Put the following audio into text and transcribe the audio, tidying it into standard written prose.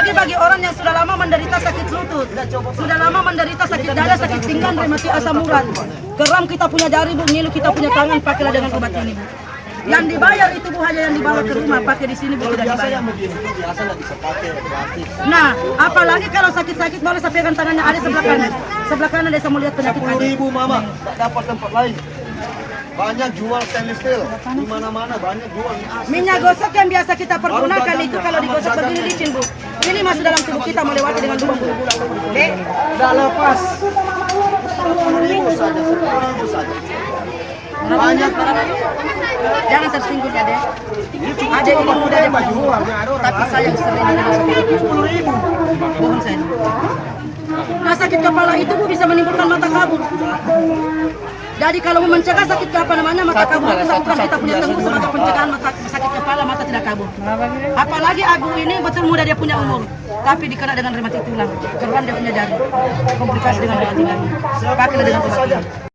Apalagi bagi orang yang sudah lama menderita sakit lutut, sudah lama menderita sakit dada, sakit pinggang, rematik asam urat. Geram kita punya jari Bu, ngilu kita punya tangan, pakailah dengan obat ini Bu. Yang dibayar itu Bu hanya yang dibawa ke rumah, pakai di sini Bu, tidak dibayar. Nah, apalagi kalau sakit-sakit boleh saya pegang tangannya, ada sebelah kanan desa mau lihat penyakit. 10.000 Mama, tak dapat tempat lain. Banyak jual stainless steel, di mana-mana banyak jual. Minyak gosok yang biasa kita pergunakan itu kalau digosok begini licin Bu. Ini masuk dalam tubuh kita melewati dengan lubang bulu-bulu. Tidak lepas. 10.000 saja, 10.000 saja. Banyak. Jangan tersinggung ya Dek. Ada ini muda dia Pak jual, tapi saya sering dengan 10.000. bohong saya. Nah sakit kepala itu Bu bisa menimbulkan mata kabur. Jadi kalau mau mencegah sakit kepala namanya mata kabur, bukan kita punya tembus sebagai pencegahan mata sakit kepala mata tidak kabur. Apalagi Agung ini betul muda dia punya umur, tapi dikena dengan rematik tulang, keram dia punya jari, komplikasi dengan rematik lagi. Pakailah dengan obat ini.